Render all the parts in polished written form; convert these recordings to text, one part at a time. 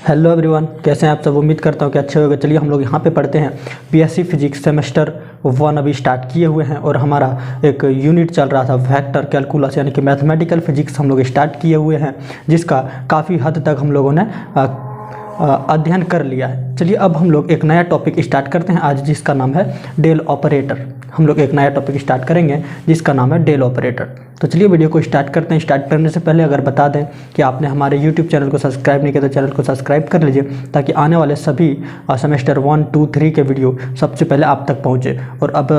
Hello everyone, कैसे हैं आप सब। उम्मीद करता हूँ कि अच्छे होंगे। चलिए हम लोग यहाँ पे पढ़ते हैं बीएससी फिजिक्स सेमेस्टर 1 अभी स्टार्ट किए हुए हैं और हमारा एक यूनिट चल रहा था वेक्टर कैलकुलस यानी कि मैथमेटिकल फिजिक्स हम लोग स्टार्ट किए हुए हैं, जिसका काफ़ी हद तक हम लोगों ने अध्ययन कर लिया है। चलिए अब हम लोग एक नया टॉपिक स्टार्ट करते हैं आज, जिसका नाम है डेल ऑपरेटर। हम लोग एक नया टॉपिक स्टार्ट करेंगे जिसका नाम है डेल ऑपरेटर। तो चलिए वीडियो को स्टार्ट करते हैं। स्टार्ट करने से पहले अगर बता दें कि आपने हमारे यूट्यूब चैनल को सब्सक्राइब नहीं किया तो चैनल को सब्सक्राइब कर लीजिए, ताकि आने वाले सभी सेमेस्टर 1, 2, 3 के वीडियो सबसे पहले आप तक पहुँचे। और अब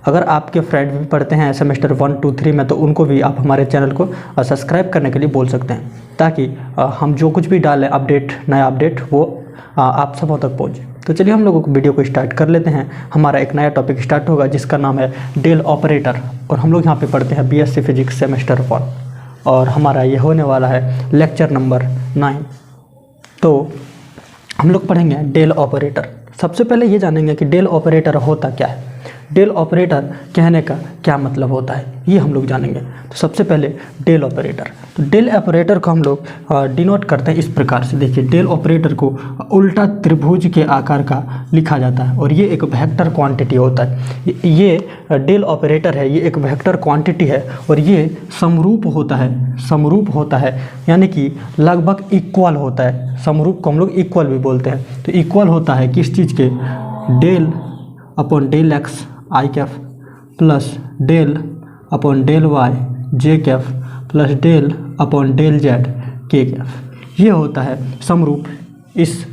अगर आपके फ्रेंड भी पढ़ते हैं सेमेस्टर 1, 2, 3 में, तो उनको भी आप हमारे चैनल को सब्सक्राइब करने के लिए बोल सकते हैं, ताकि हम जो कुछ भी डालें अपडेट, नया अपडेट, वो आप सबों तक पहुँचे। तो चलिए हम लोगों को वीडियो को स्टार्ट कर लेते हैं। हमारा एक नया टॉपिक स्टार्ट होगा जिसका नाम है डेल ऑपरेटर, और हम लोग यहाँ पे पढ़ते हैं बीएससी फिजिक्स सेमेस्टर 1, और हमारा ये होने वाला है लेक्चर नंबर 9। तो हम लोग पढ़ेंगे डेल ऑपरेटर। सबसे पहले ये जानेंगे कि डेल ऑपरेटर होता क्या है, डेल ऑपरेटर कहने का क्या मतलब होता है, ये हम लोग जानेंगे। तो सबसे पहले डेल ऑपरेटर, तो डेल ऑपरेटर को हम लोग डिनोट करते हैं इस प्रकार से। देखिए, डेल ऑपरेटर को उल्टा त्रिभुज के आकार का लिखा जाता है और ये एक वेक्टर क्वांटिटी होता है। ये डेल ऑपरेटर है, ये एक वेक्टर क्वांटिटी है और ये समरूप होता है। समरूप होता है यानी कि लगभग इक्वल होता है। समरूप को हम लोग इक्वल भी बोलते हैं। तो इक्वल होता है किस चीज़ के, del upon del x i cap plus del upon del y j cap plus del upon del z k cap. ये होता है समरूप इस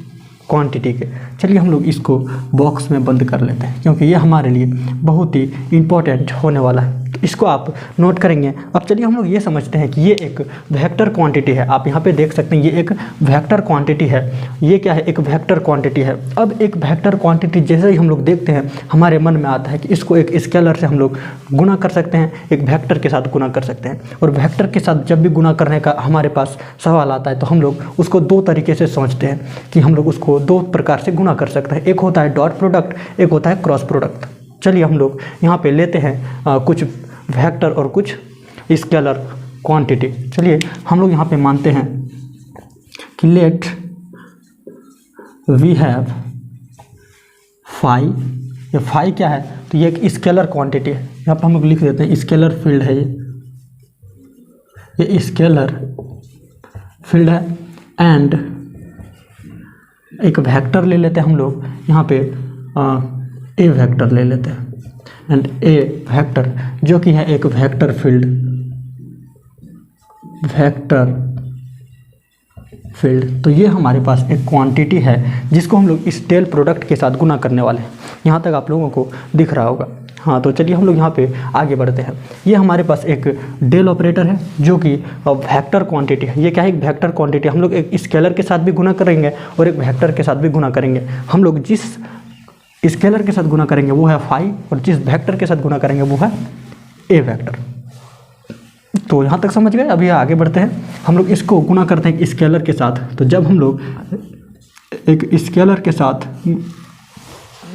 क्वांटिटी के। चलिए हम लोग इसको बॉक्स में बंद कर लेते हैं, क्योंकि ये हमारे लिए बहुत ही इम्पोर्टेंट होने वाला है। इसको आप नोट करेंगे। अब चलिए हम लोग ये समझते हैं कि ये एक वेक्टर क्वांटिटी है। आप यहाँ पे देख सकते हैं ये एक वेक्टर क्वांटिटी है। ये क्या है, एक वेक्टर क्वांटिटी है। अब एक वेक्टर क्वांटिटी जैसे ही हम लोग देखते हैं, हमारे मन में आता है कि इसको एक स्केलर से हम लोग गुना कर सकते हैं, एक वेक्टर के साथ गुना कर सकते हैं। और वेक्टर के साथ जब भी गुना करने का हमारे पास सवाल आता है, तो हम लोग उसको दो तरीके से सोचते हैं कि हम लोग उसको दो प्रकार से गुना कर सकते हैं। एक होता है डॉट प्रोडक्ट, एक होता है क्रॉस प्रोडक्ट। चलिए हम लोग यहाँ पे लेते हैं कुछ वेक्टर और कुछ स्केलर क्वांटिटी। चलिए हम लोग यहाँ पे मानते हैं कि लेट वी हैव फाई। ये फाई क्या है, तो ये एक स्केलर क्वांटिटी है। यहाँ पर हम लोग लिख देते हैं स्केलर फील्ड है। ये स्केलर फील्ड है। एंड एक वेक्टर ले लेते हैं हम लोग यहाँ पे, ए वेक्टर ले लेते हैं। एंड ए वेक्टर जो कि है एक वेक्टर फील्ड, वेक्टर फील्ड। तो ये हमारे पास एक क्वांटिटी है जिसको हम लोग इस डेल प्रोडक्ट के साथ गुना करने वाले हैं। यहाँ तक आप लोगों को दिख रहा होगा। हाँ, तो चलिए हम लोग यहाँ पे आगे बढ़ते हैं। ये हमारे पास एक डेल ऑपरेटर है जो कि वेक्टर क्वांटिटी है। ये क्या है, एक वेक्टर क्वांटिटी। हम लोग एक स्केलर के साथ भी गुना करेंगे और एक वेक्टर के साथ भी गुना करेंगे। हम लोग जिस स्केलर के साथ गुना करेंगे वो है फाई, और जिस वेक्टर के साथ गुना करेंगे वो है ए वेक्टर। तो यहाँ तक समझ गए। अभी आगे बढ़ते हैं। हम लोग इसको गुना करते हैं एक स्केलर के साथ। तो जब हम लोग एक स्केलर के साथ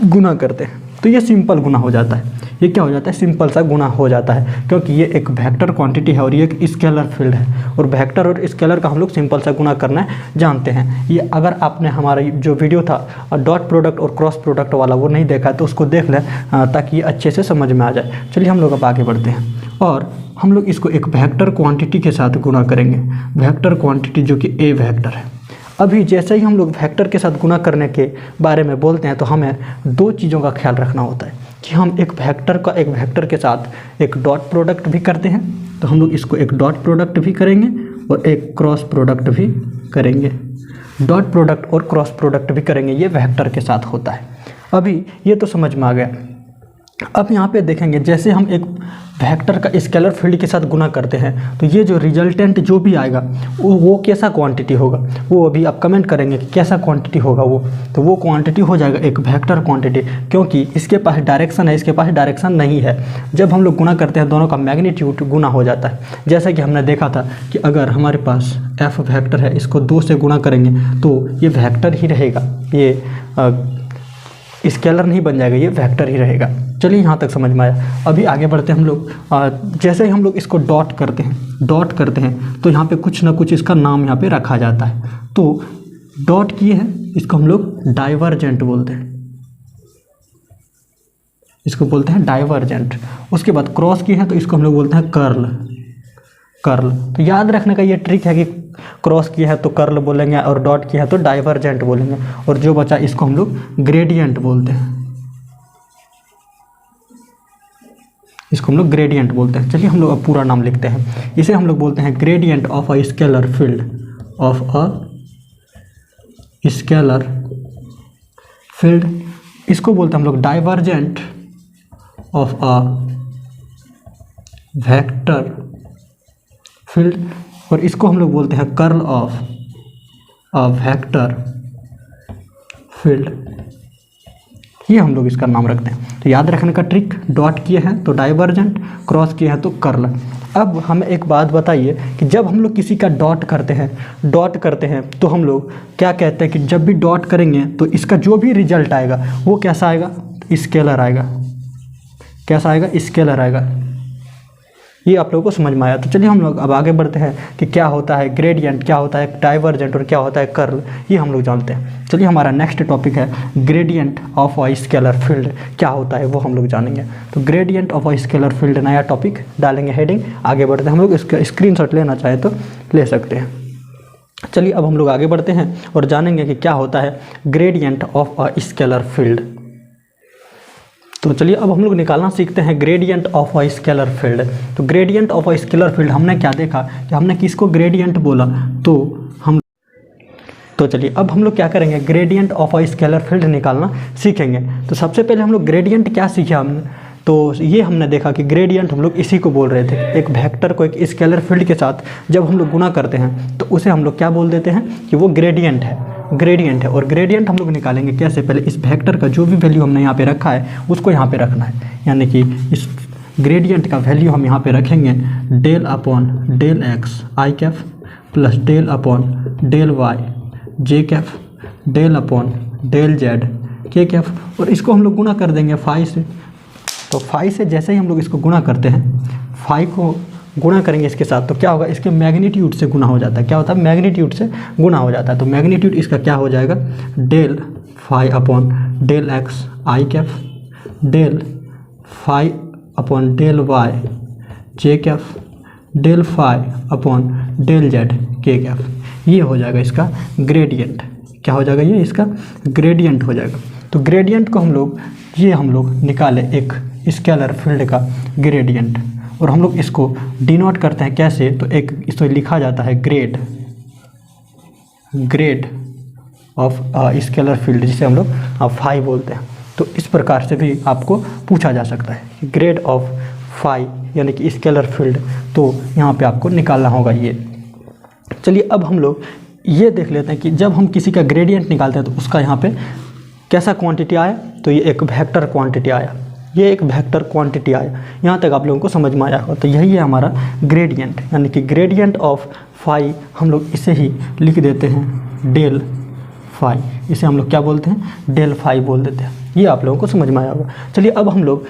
गुना करते हैं तो ये सिंपल गुना हो जाता है। ये क्या हो जाता है, सिंपल सा गुना हो जाता है, क्योंकि ये एक वेक्टर क्वांटिटी है और ये एक स्केलर फील्ड है। और वेक्टर और स्केलर का हम लोग सिंपल सा गुना करना जानते हैं। ये अगर आपने हमारा जो वीडियो था डॉट प्रोडक्ट और क्रॉस प्रोडक्ट वाला वो नहीं देखा तो उसको देख लें, ताकि ये अच्छे से समझ में आ जाए। चलिए हम लोग अब आगे बढ़ते हैं और हम लोग इसको एक वेक्टर क्वांटिटी के साथ गुना करेंगे। वेक्टर क्वांटिटी जो कि ए वेक्टर है। अभी जैसे ही हम लोग वेक्टर के साथ गुना करने के बारे में बोलते हैं, तो हमें दो चीज़ों का ख्याल रखना होता है कि हम एक वेक्टर के साथ एक डॉट प्रोडक्ट भी करते हैं। तो हम लोग इसको एक डॉट प्रोडक्ट भी करेंगे और एक क्रॉस प्रोडक्ट भी करेंगे। डॉट प्रोडक्ट और क्रॉस प्रोडक्ट भी करेंगे, ये वेक्टर के साथ होता है। अभी ये तो समझ में आ गया। अब यहाँ पे देखेंगे, जैसे हम एक वेक्टर का स्केलर फील्ड के साथ गुना करते हैं, तो ये जो रिजल्टेंट जो भी आएगा वो कैसा क्वांटिटी होगा, वो अभी आप कमेंट करेंगे कि कैसा क्वांटिटी होगा वो। तो वो क्वांटिटी हो जाएगा एक वेक्टर क्वांटिटी, क्योंकि इसके पास डायरेक्शन है, इसके पास डायरेक्शन नहीं है। जब हम लोग गुना करते हैं दोनों का मैग्नीट्यूड गुना हो जाता है। जैसा कि हमने देखा था कि अगर हमारे पास एफ वेक्टर है, इसको 2 से गुना करेंगे तो ये वेक्टर ही रहेगा, ये स्केलर नहीं बन जाएगा, ये वेक्टर ही रहेगा। चलिए यहाँ तक समझ में आया। अभी आगे बढ़ते हैं हम लोग। जैसे ही हम लोग इसको डॉट करते हैं तो यहाँ पे कुछ ना कुछ इसका नाम यहाँ पे रखा जाता है। तो डॉट किए हैं इसको हम लोग डाइवर्जेंट बोलते हैं, इसको बोलते हैं डाइवर्जेंट। उसके बाद क्रॉस किए हैं तो इसको हम लोग बोलते हैं कर्ल। कर्ल तो याद रखने का ये ट्रिक है कि क्रॉस किया है तो कर्ल बोलेंगे और डॉट किया है तो डाइवर्जेंट बोलेंगे, और जो बचा इसको हम लोग ग्रेडियंट बोलते हैं, इसको हम लोग ग्रेडियंट बोलते हैं। चलिए हम लोग अब पूरा नाम लिखते हैं। इसे हम लोग बोलते हैं gradient of a scalar field, of a scalar field. इसको बोलते हैं हम लोग divergent of a vector field, और इसको हम लोग बोलते हैं curl of a vector field. ये हम लोग इसका नाम रखते हैं। तो याद रखने का ट्रिक, डॉट किए हैं तो डाइवर्जेंट, क्रॉस किए हैं तो कर्ल। अब हमें एक बात बताइए कि जब हम लोग किसी का डॉट करते हैं तो हम लोग क्या कहते हैं कि जब भी डॉट करेंगे तो इसका जो भी रिजल्ट आएगा वो कैसा आएगा, स्केलर आएगा। कैसा आएगा, स्केलर आएगा। ये आप लोगों को समझ में आया। तो चलिए हम लोग अब आगे बढ़ते हैं कि क्या होता है ग्रेडियंट, क्या होता है डाइवर्जेंट और क्या होता है कर्ल, ये हम लोग जानते हैं। चलिए हमारा नेक्स्ट टॉपिक है gradient of a scalar field. क्या होता है वो हम लोग जानेंगे। तो gradient of a scalar field नया टॉपिक डालेंगे हेडिंग। आगे बढ़ते हैं, हम लोग इसका स्क्रीनशॉट लेना चाहें तो ले सकते हैं। चलिए अब हम लोग आगे बढ़ते हैं और जानेंगे कि क्या होता है gradient of a scalar field. तो चलिए अब हम लोग निकालना सीखते हैं gradient of a scalar field. तो gradient of a scalar field हमने क्या देखा कि हमने किसको ग्रेडियंट बोला, तो चलिए अब हम लोग क्या करेंगे, gradient of a scalar field निकालना सीखेंगे। तो सबसे पहले हम लोग ग्रेडियंट क्या सीखे हमने, तो ये हमने देखा कि ग्रेडियंट हम लोग इसी को बोल रहे थे, एक वेक्टर को एक स्केलर फील्ड के साथ जब हम लोग गुणा करते हैं तो उसे हम लोग क्या बोल देते हैं कि वो ग्रेडियंट है। और ग्रेडियंट हम लोग निकालेंगे कैसे, पहले इस वेक्टर का जो भी वैल्यू हमने यहाँ पे रखा है उसको यहाँ पे रखना है, यानी कि इस ग्रेडियंट का वैल्यू हम यहाँ पे रखेंगे del upon del x i cap plus del upon del y j cap del upon del z k cap, और इसको हम लोग गुणा कर देंगे फाई से। तो फाई से जैसे ही हम लोग इसको गुणा करते हैं, फाई को गुणा करेंगे इसके साथ तो क्या होगा, इसके मैग्नीट्यूड से गुणा हो जाता है। क्या होता है, मैग्नीट्यूड से गुणा हो जाता है। तो मैग्नीट्यूड इसका क्या हो जाएगा, del phi upon del x i cap del phi upon del y j cap del phi upon del z k cap. ये हो जाएगा इसका ग्रेडियंट। क्या हो जाएगा, ये इसका ग्रेडियंट हो जाएगा। तो ग्रेडियंट को हम लोग निकाले एक स्केलर फील्ड का ग्रेडियंट, और हम लोग इसको डिनोट करते हैं कैसे, तो एक इसको लिखा जाता है ग्रेड ऑफ स्केलर फील्ड, जिसे हम लोग फाई बोलते हैं। तो इस प्रकार से भी आपको पूछा जा सकता है ग्रेड ऑफ फाई यानी कि स्केलर फील्ड, तो यहाँ पे आपको निकालना होगा ये। चलिए अब हम लोग ये देख लेते हैं कि जब हम किसी का ग्रेडियंट निकालते हैं तो उसका यहाँ पे कैसा क्वांटिटी आया, तो ये एक वेक्टर क्वांटिटी आया, ये एक वेक्टर क्वांटिटी आया। यहाँ तक आप लोगों को समझ में आया होगा। तो यही है हमारा ग्रेडियंट, यानी कि ग्रेडियंट ऑफ फाई हम लोग इसे ही लिख देते हैं डेल फाई। इसे हम लोग क्या बोलते हैं, डेल फाई बोल देते हैं। ये आप लोगों को समझ में आया होगा। चलिए अब हम लोग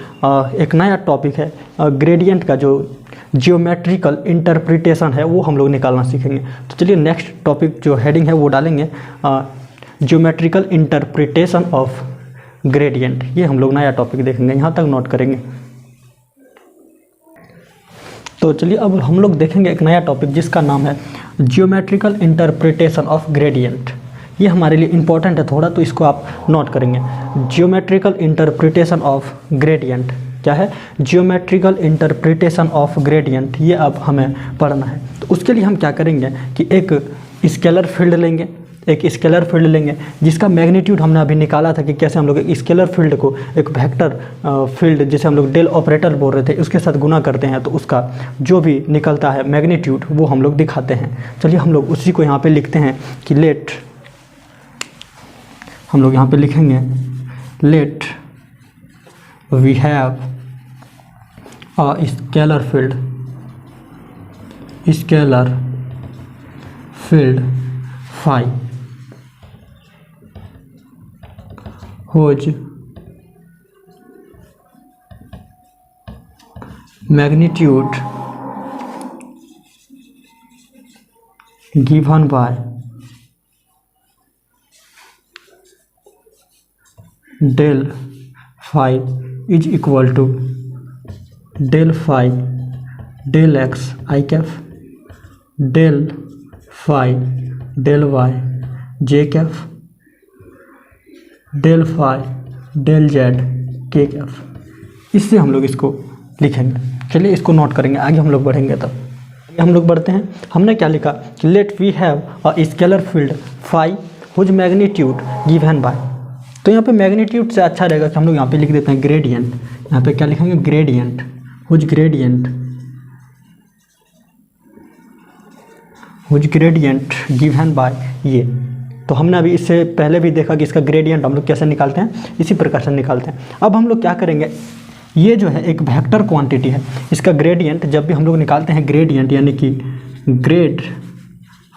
एक नया टॉपिक है ग्रेडियंट का, जो जियोमेट्रिकल इंटरप्रिटेशन है वो हम लोग निकालना सीखेंगे। तो चलिए नेक्स्ट टॉपिक जो हेडिंग है वो डालेंगे जियोमेट्रिकल इंटरप्रिटेशन ऑफ ग्रेडियंट। ये हम लोग नया टॉपिक देखेंगे, यहाँ तक नोट करेंगे। तो चलिए अब हम लोग देखेंगे एक नया टॉपिक जिसका नाम है जियोमेट्रिकल इंटरप्रिटेशन ऑफ ग्रेडियंट। ये हमारे लिए इम्पोर्टेंट है थोड़ा, तो इसको आप नोट करेंगे। जियोमेट्रिकल इंटरप्रिटेशन ऑफ ग्रेडियंट क्या है, जियोमेट्रिकल इंटरप्रिटेशन ऑफ ग्रेडियंट, ये अब हमें पढ़ना है। तो उसके लिए हम क्या करेंगे कि एक स्केलर फील्ड लेंगे, जिसका मैग्नीट्यूड हमने अभी निकाला था कि कैसे हम लोग एक स्केलर फील्ड को एक वेक्टर फील्ड जिसे हम लोग डेल ऑपरेटर बोल रहे थे उसके साथ गुना करते हैं, तो उसका जो भी निकलता है मैग्नीट्यूड वो हम लोग दिखाते हैं। चलिए हम लोग उसी को यहाँ पे लिखते हैं कि लेट, हम लोग यहाँ पे लिखेंगे let we have a scalar field phi whose magnitude given by del phi is equal to del phi del x i cap del phi del y j cap del phi del z k cap. इससे हम लोग इसको लिखेंगे। चलिए इसको note करेंगे, आगे हम लोग बढ़ेंगे तब। हम लोग बढ़ते हैं। हमने क्या लिखा कि let we have a scalar field phi whose magnitude given by. तो यहाँ पे मैग्नीट्यूड से अच्छा रहेगा कि हम लोग यहाँ पे लिख देते हैं ग्रेडियंट। यहाँ पे क्या लिखेंगे gradient whose gradient given by ये। तो हमने अभी इससे पहले भी देखा कि इसका ग्रेडियंट हम लोग कैसे निकालते हैं, इसी प्रकार से निकालते हैं। अब हम लोग क्या करेंगे, ये जो है एक वेक्टर क्वांटिटी है, इसका ग्रेडियंट जब भी हम लोग निकालते हैं ग्रेडियंट यानी कि ग्रेड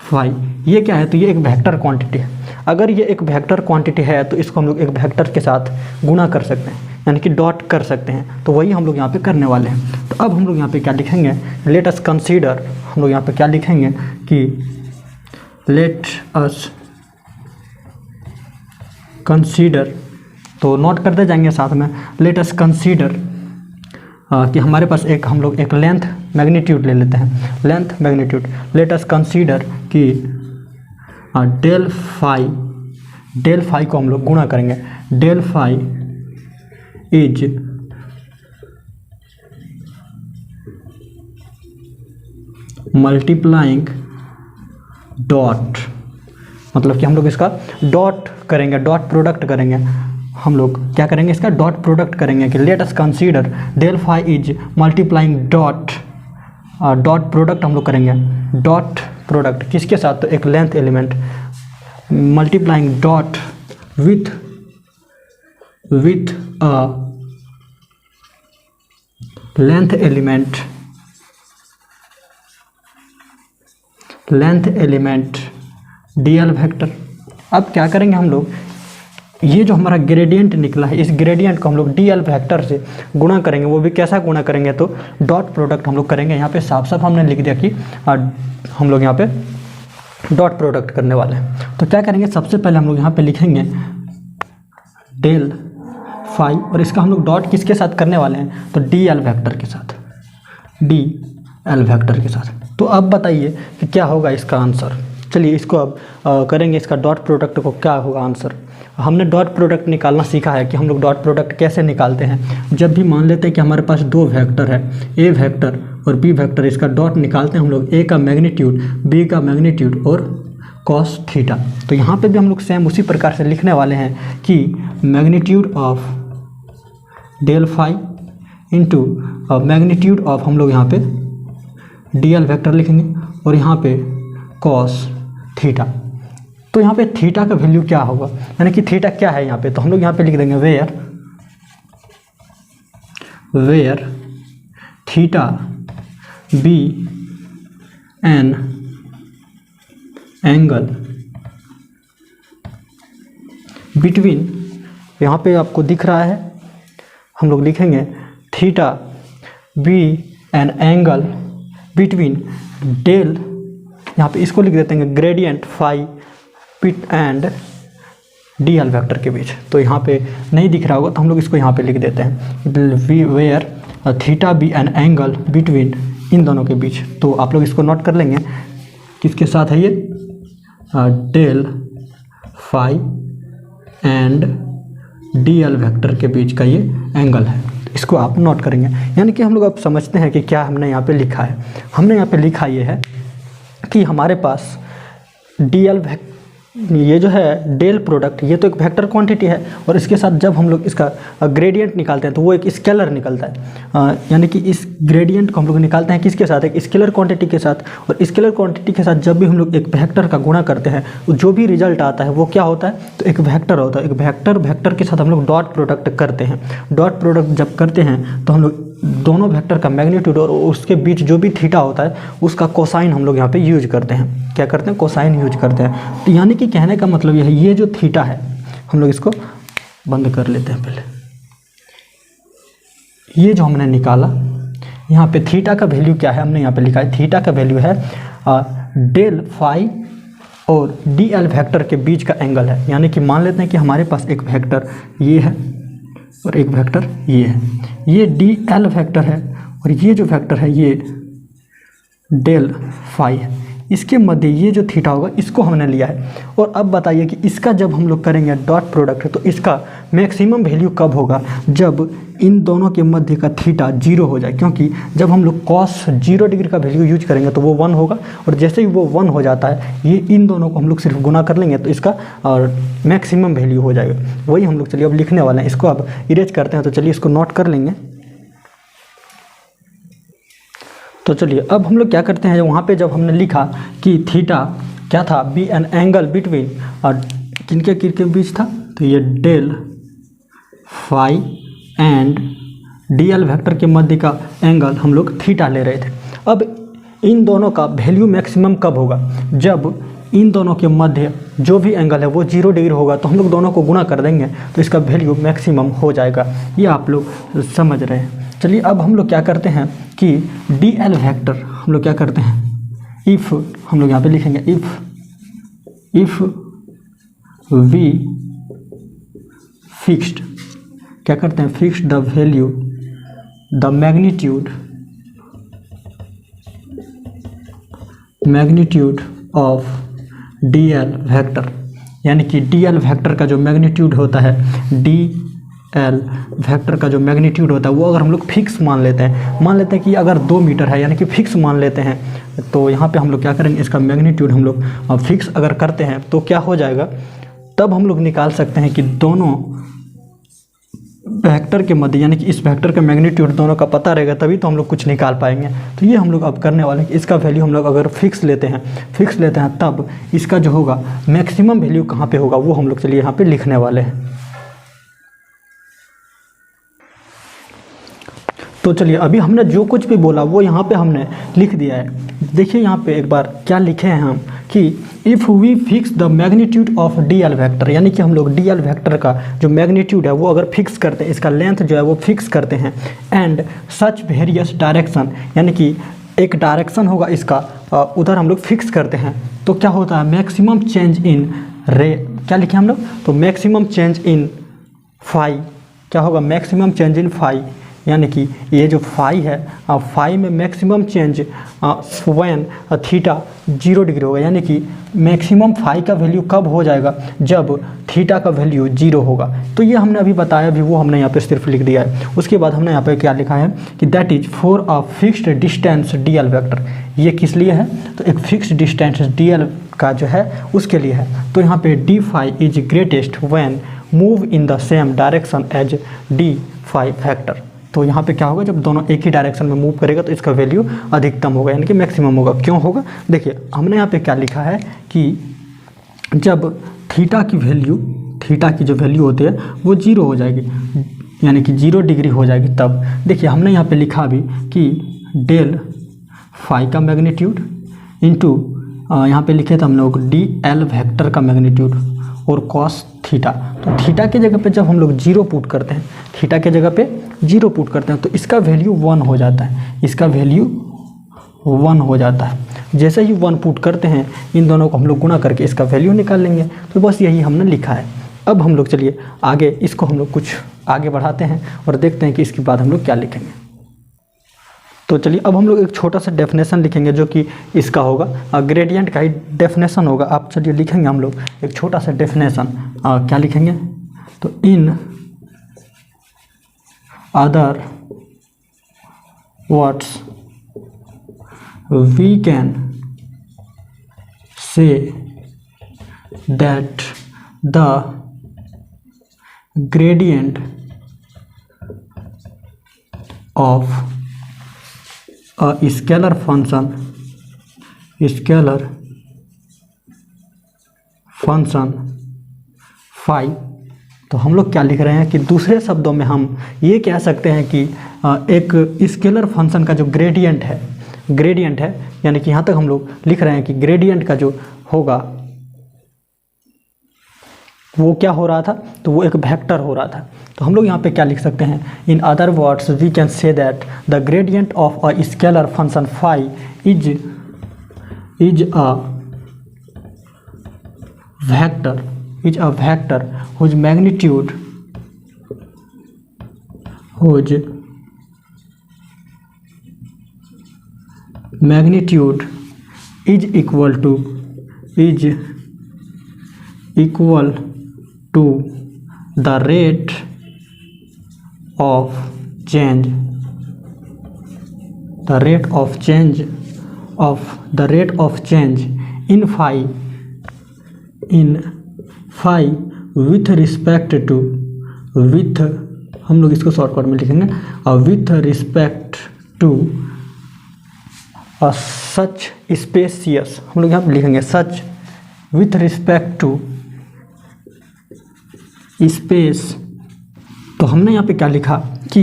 फाई, ये क्या है तो ये एक वेक्टर क्वांटिटी है। अगर ये एक वेक्टर क्वांटिटी है तो इसको हम लोग एक वेक्टर के साथ गुणा कर सकते हैं यानी कि डॉट कर सकते हैं। तो वही हम लोग यहाँ पे करने वाले हैं। तो अब हम लोग यहाँ पे क्या लिखेंगे, लेट अस कंसीडर, हम लोग यहाँ पे क्या लिखेंगे कि लेट अस कंसीडर, तो नोट करते जाएंगे साथ में, लेट अस कंसीडर कि हमारे पास हम लोग एक लेंथ मैग्नीट्यूड ले लेते हैं, length magnitude. Let us consider कि डेल फाई को हम लोग गुणा करेंगे, del phi is multiplying dot, मतलब कि हम लोग इसका डॉट करेंगे, डॉट प्रोडक्ट करेंगे। हम लोग क्या करेंगे, इसका डॉट प्रोडक्ट करेंगे कि let us consider del phi is multiplying dot, dot product हम लोग करेंगे, डॉट प्रोडक्ट किसके साथ, तो एक length element, multiplying dot with a length element dl vector. अब क्या करेंगे हम लोग, ये जो हमारा ग्रेडियंट निकला है इस ग्रेडियंट को हम लोग डीएल वेक्टर से गुणा करेंगे। वो भी कैसा गुणा करेंगे, तो डॉट प्रोडक्ट हम लोग करेंगे। यहाँ पे साफ साफ हमने लिख दिया कि हम लोग यहाँ पे डॉट प्रोडक्ट करने वाले हैं। तो क्या करेंगे, सबसे पहले हम लोग यहाँ पे लिखेंगे डेल फाई, और इसका हम लोग डॉट किसके साथ करने वाले हैं, तो डीएल वेक्टर के साथ, डीएल वेक्टर के साथ। तो अब बताइए कि क्या होगा इसका आंसर। चलिए इसको अब करेंगे, इसका डॉट प्रोडक्ट को क्या होगा आंसर। हमने डॉट प्रोडक्ट निकालना सीखा है कि हम लोग डॉट प्रोडक्ट कैसे निकालते हैं। जब भी मान लेते हैं कि हमारे पास दो वेक्टर है, ए वेक्टर और बी वेक्टर, इसका डॉट निकालते हैं हम लोग, ए का मैग्नीट्यूड बी का मैग्नीट्यूड और कॉस थीटा। तो यहाँ पे भी हम लोग सेम उसी प्रकार से लिखने वाले हैं कि magnitude of del phi into magnitude of, हम लोग यहाँ पे डीएल वेक्टर लिखेंगे और यहाँ पे कॉस थीटा। तो यहाँ पे थीटा का वैल्यू क्या होगा, यानी कि थीटा क्या है यहाँ पे, तो हम लोग यहाँ पे लिख देंगे where theta B N angle between, यहाँ पे आपको दिख रहा है, हम लोग लिखेंगे theta B N angle between del, यहाँ पे इसको लिख देते हैं ग्रेडियंट फाई पिट एंड डीएल वेक्टर के बीच। तो यहाँ पे नहीं दिख रहा होगा तो हम लोग इसको यहाँ पे लिख देते हैं where theta B N angle between, इन दोनों के बीच। तो आप लोग इसको नोट कर लेंगे किसके साथ है ये, del phi and dl vector के बीच का ये एंगल है। इसको आप नोट करेंगे। यानी कि हम लोग अब समझते हैं कि क्या हमने यहाँ पे लिखा है। हमने यहाँ पे लिखा ये है कि हमारे पास डीएल ये जो है डेल प्रोडक्ट, ये तो एक वेक्टर क्वांटिटी है और इसके साथ जब हम लोग इसका ग्रेडियंट निकालते हैं तो वो एक स्केलर निकलता है। यानी कि इस ग्रेडियंट को हम लोग निकालते हैं किसके साथ, एक स्केलर क्वांटिटी के साथ। और स्केलर क्वांटिटी के साथ जब भी हम लोग एक वेक्टर का गुणा करते हैं तो जो भी रिजल्ट आता है वो क्या होता है, तो एक वेक्टर होता है। एक वेक्टर के साथ हम लोग डॉट प्रोडक्ट करते हैं। डॉट प्रोडक्ट जब करते हैं तो हम लोग दोनों वेक्टर का मैग्नीट्यूड और उसके बीच जो भी थीटा होता है उसका कोसाइन हम लोग यहाँ पे यूज करते हैं। क्या करते हैं, कोसाइन यूज करते हैं। तो यानी कि कहने का मतलब यह है, ये जो थीटा है हम लोग इसको बंद कर लेते हैं पहले। ये जो हमने निकाला यहाँ पे थीटा का वैल्यू क्या है, हमने यहाँ पे लिखा है थीटा का वैल्यू है डेल फाई और डी एल वेक्टर के बीच का एंगल है। यानी कि मान लेते हैं कि हमारे पास एक वेक्टर ये है और एक वेक्टर ये है, ये डी एल वेक्टर है और ये जो वेक्टर है ये डेल फाई है। इसके मध्य ये जो थीटा होगा इसको हमने लिया है। और अब बताइए कि इसका जब हम लोग करेंगे डॉट प्रोडक्ट तो इसका मैक्सिमम वैल्यू कब होगा, जब इन दोनों के मध्य का थीटा 0 हो जाए। क्योंकि जब हम लोग cos 0 डिग्री का वैल्यू यूज करेंगे तो वो 1 होगा, और जैसे ही वो 1 हो जाता है ये इन दोनों को हम लोग सिर्फ गुना कर लेंगे तो इसका और मैक्सिमम वैल्यू हो जाएगा। वही हम लोग चलिए अब लिखने वाले हैं। इसको अब इरेज करते हैं, तो चलिए इसको नोट कर लेंगे। तो चलिए अब हम लोग क्या करते हैं, वहाँ पे जब हमने लिखा कि थीटा क्या था, बी एन एंगल बिटवीन और किनके बीच था, तो ये del phi and d l vector के मध्य का एंगल हम लोग थीटा ले रहे थे। अब इन दोनों का वैल्यू मैक्सिमम कब होगा, जब इन दोनों के मध्य जो भी एंगल है वो 0 डिग्री होगा। तो हम लोग दोनों को गुना कर देंगे तो इसका वैल्यू मैक्सिमम हो जाएगा। ये आप लोग समझ रहे हैं। चलिए अब हम लोग क्या करते हैं कि डी एल वेक्टर हम लोग क्या करते हैं, इफ़ हम लोग यहाँ पे लिखेंगे इफ़ वी फिक्स्ड, क्या करते हैं, fixed the value the magnitude of d l vector. यानी कि डी एल वेक्टर का जो मैग्नीट्यूड होता है, डी एल वेक्टर का जो मैग्नीट्यूड होता है वो अगर हम लोग फिक्स मान लेते हैं कि अगर 2 मीटर है, यानी कि फिक्स मान लेते हैं, तो यहाँ पे हम लोग क्या करेंगे, इसका मैग्नीट्यूड हम लोग फिक्स अगर करते हैं तो क्या हो जाएगा, तब हम लोग निकाल सकते हैं कि दोनों वेक्टर के मध्य, यानी कि इस वेक्टर का मैग्नीट्यूड दोनों का पता रहेगा तभी तो हम लोग कुछ निकाल पाएंगे। तो ये हम लोग अब करने वाले हैं कि इसका वैल्यू हम लोग अगर फिक्स लेते हैं तब इसका जो होगा मैक्सिमम वैल्यू कहाँ पे होगा वो हम लोग चलिए यहाँ पे लिखने वाले हैं। तो चलिए अभी हमने जो कुछ भी बोला वो यहाँ पे हमने लिख दिया है। देखिए यहाँ पे एक बार क्या लिखे हैं हम कि if we fix the magnitude of d l vector, यानी कि हम लोग डी एल वेक्टर का जो मैग्नीट्यूड है वो अगर फिक्स करते हैं, इसका लेंथ जो है वो फिक्स करते हैं, एंड सच वेरियस डायरेक्शन, यानी कि एक डायरेक्शन होगा इसका उधर हम लोग फिक्स करते हैं, तो क्या होता है, मैक्सिमम चेंज इन रे, क्या लिखे हम लोग, तो मैक्सिमम चेंज इन फाई क्या होगा, मैक्सिमम चेंज इन फाई, यानी कि ये जो फाई है, फाई में maximum change when theta 0 degree होगा। यानी कि मैक्सिमम फाई का वैल्यू कब हो जाएगा, जब थीटा का वैल्यू 0 होगा। तो ये हमने अभी बताया भी, वो हमने यहाँ पे सिर्फ लिख दिया है। उसके बाद हमने यहाँ पे क्या लिखा है कि that is for a fixed distance D l vector. ये किस लिए है, तो एक फिक्स्ड डिस्टेंस डी एल का जो है उसके लिए है। तो यहाँ पे d phi is greatest when move in the same direction as d phi vector. तो यहाँ पे क्या होगा, जब दोनों एक ही डायरेक्शन में मूव करेगा तो इसका वैल्यू अधिकतम होगा, यानी कि मैक्सिमम होगा। क्यों होगा, देखिए हमने यहाँ पे क्या लिखा है कि जब थीटा की जो वैल्यू होती है वो 0 हो जाएगी, यानी कि 0 डिग्री हो जाएगी, तब देखिए हमने यहाँ पे लिखा भी कि डेल फाई का मैग्नीट्यूड इंटू यहाँ पे लिखे थे हम लोग डी एल वेक्टर का मैग्नीट्यूड और कॉस थीटा। तो थीटा के जगह पे जब हम लोग 0 पुट करते हैं, थीटा के जगह पे 0 पुट करते हैं तो इसका वैल्यू 1 हो जाता है, इसका वैल्यू 1 हो जाता है। जैसे ही 1 पुट करते हैं इन दोनों को हम लोग गुना करके इसका वैल्यू निकाल लेंगे। तो बस यही हमने लिखा है। अब हम लोग चलिए आगे इसको हम लोग कुछ आगे बढ़ाते हैं और देखते हैं कि इसके बाद हम लोग क्या लिखेंगे। तो चलिए अब हम लोग एक छोटा सा डेफिनेशन लिखेंगे जो कि इसका होगा, ग्रेडियंट का ही डेफिनेशन होगा। आप चलिए लिखेंगे हम लोग एक छोटा सा डेफिनेशन, क्या लिखेंगे, तो in other words we can say that the gradient of a scalar function phi। तो हम लोग क्या लिख रहे हैं कि दूसरे शब्दों में हम ये कह सकते हैं कि एक स्केलर फंक्शन का जो ग्रेडियंट है, यानी कि यहाँ तक हम लोग लिख रहे हैं कि ग्रेडियंट का जो होगा वो क्या हो रहा था, तो वो एक वेक्टर हो रहा था। तो हम लोग यहाँ पे क्या लिख सकते हैं, in other words we can say that the gradient of a scalar function phi is a vector is a vector whose magnitude is equal to the rate of change in phi with respect to हम लोग इसको shortcut में लिखेंगे with respect to such spacious, हम लोग यहाँ पे लिखेंगे such with respect to space। तो हमने यहाँ पे क्या लिखा कि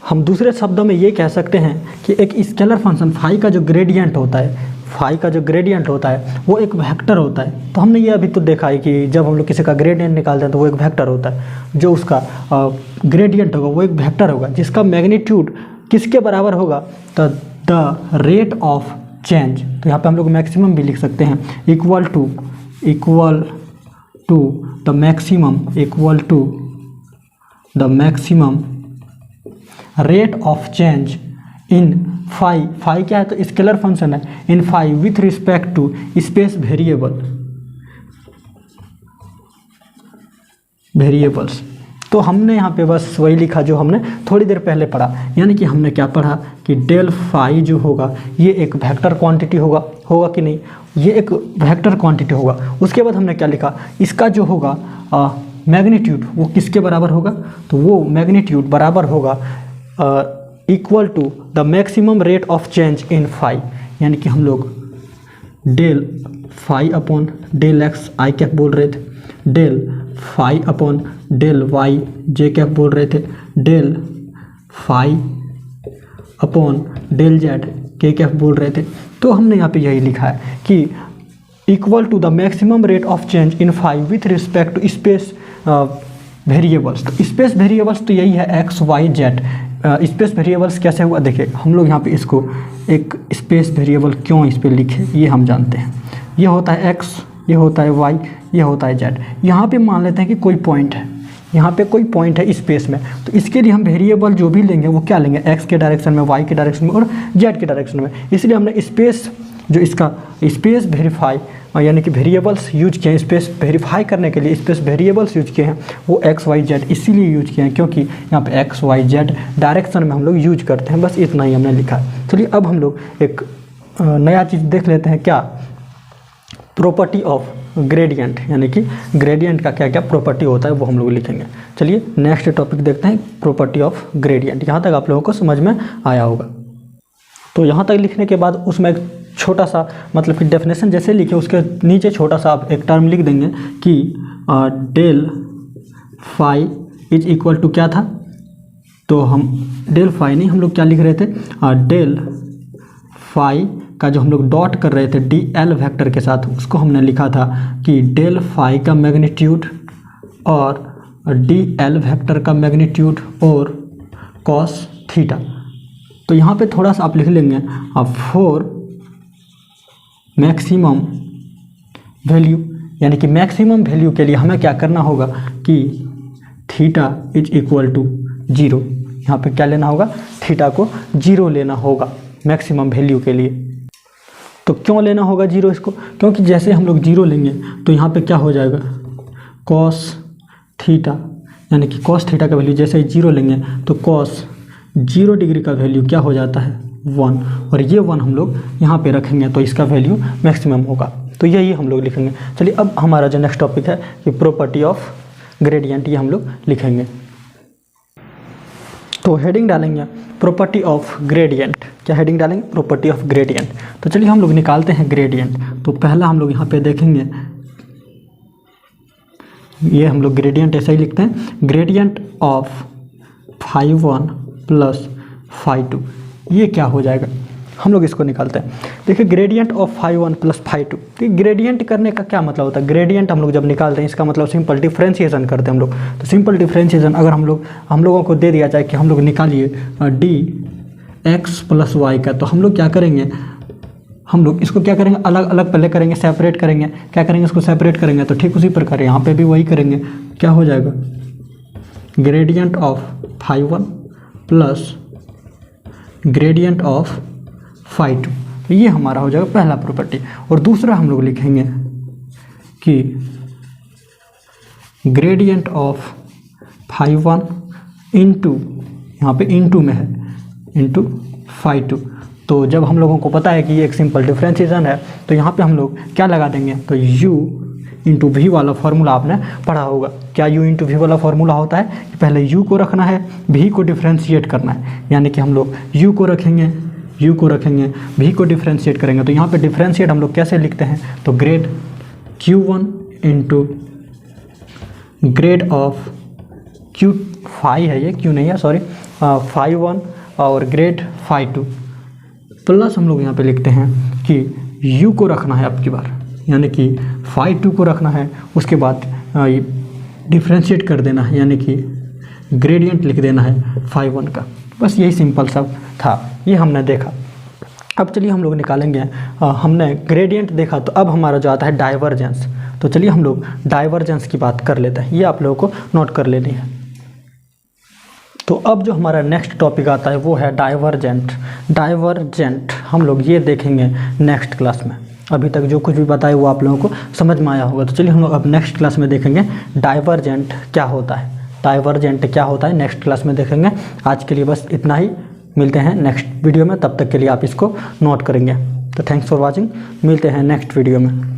हम दूसरे शब्दों में ये कह सकते हैं कि एक स्केलर फंक्शन फाई का जो ग्रेडियंट होता है वो एक वेक्टर होता है। तो हमने ये अभी तो देखा है कि जब हम लोग किसी का ग्रेडियंट निकालते हैं तो वो एक वेक्टर होता है, जो उसका ग्रेडियंट होगा वो एक वेक्टर होगा जिसका मैग्नीट्यूड किसके बराबर होगा, तो द रेट ऑफ चेंज। तो यहाँ पे हम लोग मैक्सिमम भी लिख सकते हैं equal to the maximum rate of change in phi क्या है, तो स्केलर फंक्शन है, in phi with respect to space variables. तो हमने यहाँ पे बस वही लिखा जो हमने थोड़ी देर पहले पढ़ा, यानी कि हमने क्या पढ़ा कि डेल फाई जो होगा ये एक वेक्टर क्वांटिटी होगा कि नहीं, ये एक वेक्टर क्वांटिटी होगा। उसके बाद हमने क्या लिखा, इसका जो होगा मैग्नीट्यूड वो किसके बराबर होगा, तो वो मैग्नीट्यूड बराबर होगा equal to the maximum rate of change in phi, यानी कि हम लोग del phi upon del x i cap बोल रहे थे, del phi upon del y j cap बोल रहे थे, del phi upon del z k cap बोल रहे थे। तो हमने यहाँ पे यही लिखा है कि equal to the maximum rate of change in phi with respect to space variables. तो स्पेस वेरिएबल्स तो यही है x y z. Space variables कैसे हुआ, देखिए हम लोग यहाँ पे इसको एक स्पेस वेरिएबल क्यों इस पर लिखे ये हम जानते हैं। ये होता है एक्स, ये होता है वाई, ये होता है जेड। यहाँ पे मान लेते हैं कि कोई पॉइंट है, यहाँ पे कोई पॉइंट है स्पेस में, तो इसके लिए हम वेरिएबल जो भी लेंगे वो क्या लेंगे, एक्स के डायरेक्शन में, वाई के डायरेक्शन में और जेड के डायरेक्शन में। इसलिए हमने स्पेस जो इसका स्पेस वेरीफाई यानी कि वेरिएबल्स यूज किए हैं, स्पेस वेरीफाई करने के लिए स्पेस वेरिएबल्स यूज किए हैं, वो एक्स वाई जेड इसीलिए यूज किए हैं क्योंकि यहाँ पे एक्स वाई जेड डायरेक्शन में हम लोग यूज करते हैं। बस इतना ही हमने लिखा है। चलिए अब हम लोग एक नया चीज़ देख लेते हैं, क्या प्रॉपर्टी ऑफ ग्रेडियंट, यानी कि ग्रेडियंट का क्या क्या प्रॉपर्टी होता है वो हम लोग लिखेंगे। चलिए नेक्स्ट टॉपिक देखते हैं, प्रॉपर्टी ऑफ ग्रेडियंट। यहाँ तक आप लोगों को समझ में आया होगा। तो यहाँ तक लिखने के बाद उसमें एक छोटा सा मतलब कि डेफिनेशन जैसे लिखे उसके नीचे छोटा सा आप एक टर्म लिख देंगे कि del phi is equal to क्या था, तो हम डेल फाई नहीं, हम लोग क्या लिख रहे थे, डेल फाई का जो हम लोग डॉट कर रहे थे डी एल वेक्टर के साथ, उसको हमने लिखा था कि डेल फाई का मैग्नीट्यूड और डी एल वेक्टर का मैग्नीट्यूड और कॉस थीटा। तो यहाँ पे थोड़ा सा आप लिख लेंगे फॉर मैक्सिमम वैल्यू, यानी कि मैक्सिमम वैल्यू के लिए हमें क्या करना होगा कि थीटा इज इक्वल टू 0। यहाँ पे क्या लेना होगा, थीटा को 0 लेना होगा मैक्सिमम वैल्यू के लिए। तो क्यों लेना होगा 0 इसको, क्योंकि जैसे हम लोग 0 लेंगे तो यहाँ पे क्या हो जाएगा, कॉस थीटा, यानी कि कॉस थीटा का वैल्यू जैसे ही 0 लेंगे तो कॉस 0 डिग्री का वैल्यू क्या हो जाता है 1, और ये 1 हम लोग यहाँ पे रखेंगे तो इसका वैल्यू मैक्सिमम होगा। तो यही हम लोग लिखेंगे। चलिए अब हमारा जो नेक्स्ट टॉपिक है कि प्रॉपर्टी ऑफ ग्रेडियंट, ये हम लोग लिखेंगे। तो हेडिंग डालेंगे प्रॉपर्टी ऑफ ग्रेडियंट। क्या हेडिंग डालेंगे, प्रॉपर्टी ऑफ ग्रेडियंट। तो चलिए हम लोग निकालते हैं ग्रेडियंट। तो पहला हम लोग यहाँ पे देखेंगे, ये हम लोग ग्रेडियंट ऐसा ही लिखते हैं, ग्रेडियंट ऑफ φ1 प्लस φ2। ये क्या हो जाएगा, हम लोग इसको निकालते हैं। देखिए ग्रेडियंट ऑफ φ1 प्लस φ2, तो ग्रेडियंट करने का क्या मतलब होता है, ग्रेडियंट हम लोग जब निकालते हैं इसका मतलब सिंपल डिफ्रेंशिएशन करते हैं हम लोग। तो सिंपल डिफ्रेंशिएशन अगर हम लोगों को दे दिया जाए कि हम लोग निकालिए डी एक्स प्लस वाई का, तो हम लोग क्या करेंगे, हम लोग इसको क्या करेंगे, अलग अलग पहले करेंगे, सेपरेट करेंगे। क्या करेंगे, इसको सेपरेट करेंगे। तो ठीक उसी प्रकार यहाँ पे भी वही करेंगे। क्या हो जाएगा, gradient of phi 1 plus gradient of phi 2, ये हमारा हो जाएगा पहला प्रॉपर्टी। और दूसरा हम लोग लिखेंगे कि ग्रेडियंट ऑफ फाई 1 इंटू, यहाँ पे इंटू में है, इंटू फाई 2। तो जब हम लोगों को पता है कि ये एक सिंपल डिफरेंशिएशन है तो यहाँ पे हम लोग क्या लगा देंगे, तो u इंटू वी वाला फार्मूला आपने पढ़ा होगा। क्या u इंटू वी वाला फार्मूला होता है कि पहले u को रखना है, v को डिफ्रेंशिएट करना है। यानी कि हम लोग u को रखेंगे, v को डिफ्रेंशिएट करेंगे। तो यहाँ पे डिफ्रेंशिएट हम लोग कैसे लिखते हैं, तो grad q1 into grad of q phi है, ये q नहीं है सॉरी, फाई 1 और ग्रेड फाई 2 प्लस हम लोग यहाँ पे लिखते हैं कि u को रखना है अब की बार, यानी कि फाई 2 को रखना है। उसके बाद डिफ्रेंशिएट कर देना है, यानी कि ग्रेडियंट लिख देना है फाई 1 का। बस यही सिंपल सब था, ये हमने देखा। अब चलिए हम लोग निकालेंगे, हमने ग्रेडियंट देखा तो अब हमारा जो आता है डाइवर्जेंस। तो चलिए हम लोग डाइवर्जेंस की बात कर लेते हैं, ये आप लोगों को नोट कर लेनी है। तो अब जो हमारा नेक्स्ट टॉपिक आता है वो है डाइवर्जेंट। डाइवर्जेंट हम लोग ये देखेंगे नेक्स्ट क्लास में। अभी तक जो कुछ भी बताया वो आप लोगों को समझ में आया होगा। तो चलिए हम लोग अब नेक्स्ट क्लास में देखेंगे डाइवर्जेंट क्या होता है, डाइवर्जेंट क्या होता है नेक्स्ट क्लास में देखेंगे। आज के लिए बस इतना ही, मिलते हैं नेक्स्ट वीडियो में, तब तक के लिए आप इसको नोट करेंगे। तो थैंक्स फॉर वॉचिंग, मिलते हैं नेक्स्ट वीडियो में।